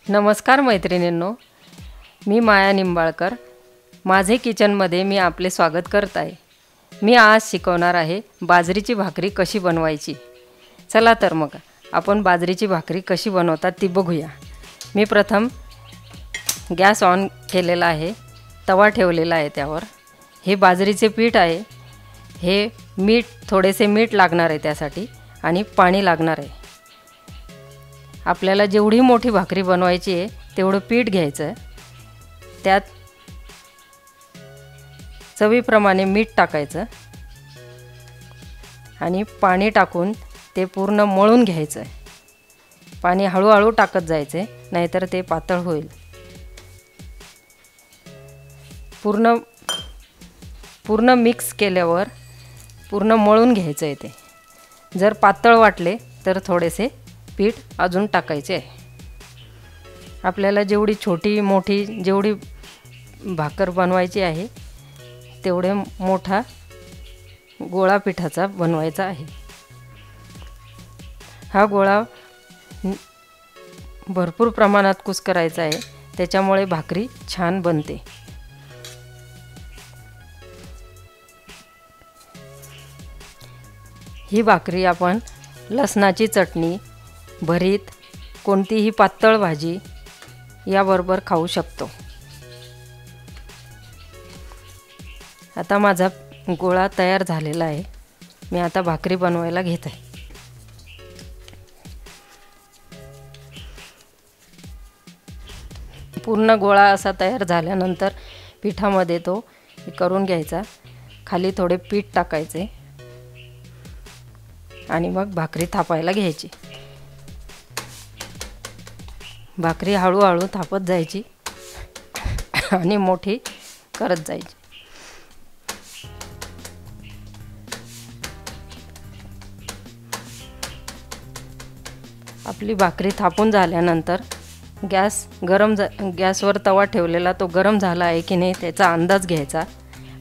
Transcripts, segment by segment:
नमस्कार मैत्रिणींनो, मी माया निंबाळकर. माझे किचनमध्ये मी आपले स्वागत करत आहे. मी आज शिकवणार आहे बाजरीची भाकरी कशी बनवायची. चला तर मग आपण बाजरीची भाकरी कशी बनवतात ती बघूया. मी प्रथम गॅस ऑन केलेला आहे, तवा ठेवलेला आहे. त्यावर हे बाजरीचे पीठ आहे. हे थोडेसे मीठ लागणार आहे त्यासाठी, आणि पाणी लागणार आहे. आपल्याला जेवढी मोठी भाकरी बनवायची आहे तेवढं पीठ घ्यायचं. त्यात चवीप्रमाणे मीठ टाकायचं आणि पाणी टाकून ते पूर्ण मळून घ्यायचं. पाणी हळूहळू टाकत जायचे, नाहीतर ते पातळ होईल. पूर्ण मिक्स केल्यावर पूर्ण मळून घ्यायचं आहे ते. जर पातळ वाटले तर थोडेसे पीठ अजून टाकायचे आहे. आपल्याला जेवढी छोटी मोठी जेवढी भाकर बनवायची आहे तेवढे मोठा गोळा पिठाचा बनवायचा आहे. हा गोळा भरपूर प्रमाणात कुस्करायचा आहे, त्याच्यामुळे भाकरी छान बनते. ही भाकरी आपण लसणाची चटणी, भरीत, कोणतीही पातळ भाजी याबरोबर खाऊ शकतो. आता माझा गोळा तयार झालेला आहे. मी आता भाकरी बनवायला घेत आहे. पूर्ण गोळा असा तयार झाल्यानंतर पिठामध्ये तो करून घ्यायचा. खाली थोडे पीठ टाकायचे आणि मग भाकरी थापायला घ्यायची. भाकरी हळूहळू थापत जायची आणि मोठी करत जायची. आपली भाकरी थापून झाल्यानंतर गॅसवर तवा ठेवलेला तो गरम झाला आहे की नाही त्याचा अंदाज घ्यायचा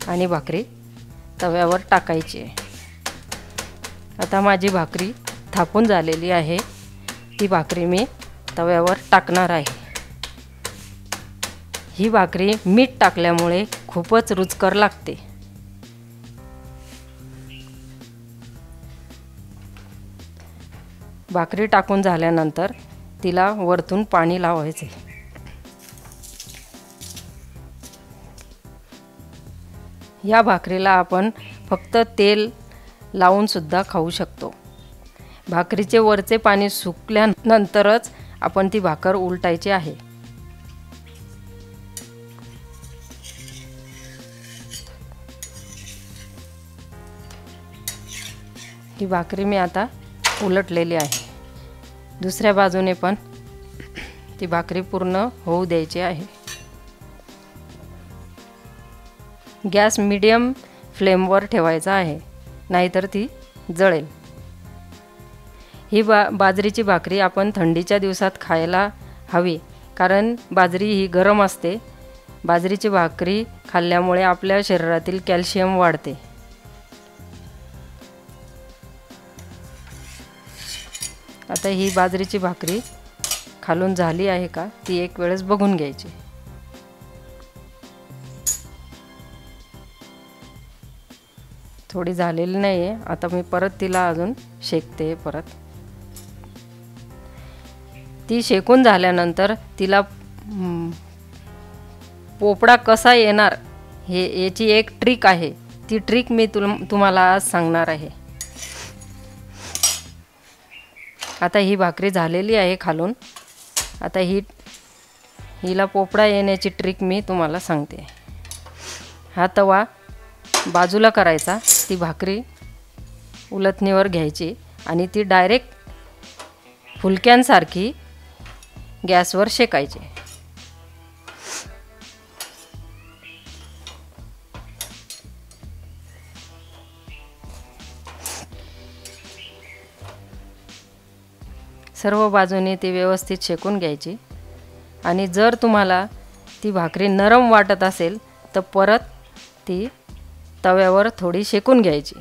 आणि भाकरी तव्यावर टाकायची. आता माझी भाकरी थापून झालेली आहे. ती भाकरी मी तव्यावर टाकणार आहे. ही भाकरी मीठ टाकल्यामुळे खूपच रुचकर लागते. भाकरी टाकून झाल्यानंतर तिला वरतून पाणी लावायचे. या भाकरीला आपण फक्त तेल लावून सुद्धा खाऊ शकतो. भाकरीचे वरचे पाणी सुकल्यानंतरच आपण ती भाकर उलटायची आहे. ही भाकरी मी आता उलटलेली आहे. दुसऱ्या बाजूने पण ती भाकरी पूर्ण होऊ द्यायची आहे. गॅस मीडियम फ्लेमवर ठेवायचा आहे, नाहीतर ती जळेल. ही बाजरीची भाकरी आपण थंडीच्या दिवसात खायला हवी, कारण बाजरी ही गरम असते. बाजरीची भाकरी खाल्ल्यामुळे आपल्या शरीरातील कॅल्शियम वाढते. आता ही बाजरीची भाकरी खालून झाली आहे का ती एक वेळेस बघून घ्यायची. थोडी झालेली नाही आहे. आता मी परत तिला अजून शेकते. ती शेकून झाल्यानंतर तिला पोपडा कसा येणार याची एक ट्रिक आहे. ती ट्रिक मी तुम्हाला आज सांगणार आहे. आता ही भाकरी झालेली आहे खालून. आता हिला पोपडा येण्याची ट्रिक मी तुम्हाला सांगते. हा तवा बाजूला करायचा, ती भाकरी उलथणीवर घ्यायची आणि ती डायरेक्ट फुलक्यांसारखी गॅसवर शेकायची. सर्व बाजूने ती व्यवस्थित शेकून घ्यायची. आणि जर तुम्हाला ती भाकरी नरम वाटत असेल तर परत ती तव्यावर थोडी शेकून घ्यायची.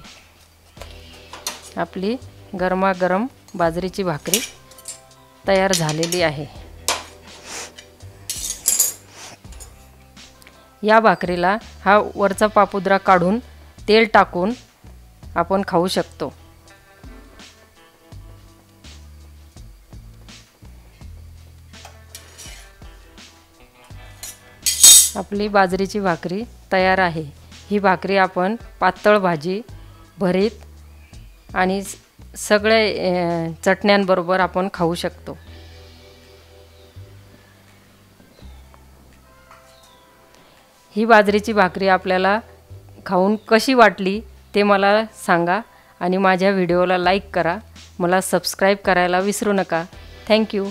आपली गरमागरम बाजरीची भाकरी तयार झालेली आहे. या भाकरीला हा वरचा पापुद्रा काढून तेल टाकून आपण खाऊ शकतो। आपली बाजरीची भाकरी तयार आहे। ही भाकरी आपण पातळ भाजी, भरीत आणि सगळे चटण्यांबरोबर आपण खाऊ शकतो। ही बाजरीची भाकरी आपल्याला खाऊन कशी वाटली ते मला सांगा आणि माझ्या व्हिडिओला लाईक करा। मला सबस्क्राईब करायला विसरू नका। Thank you.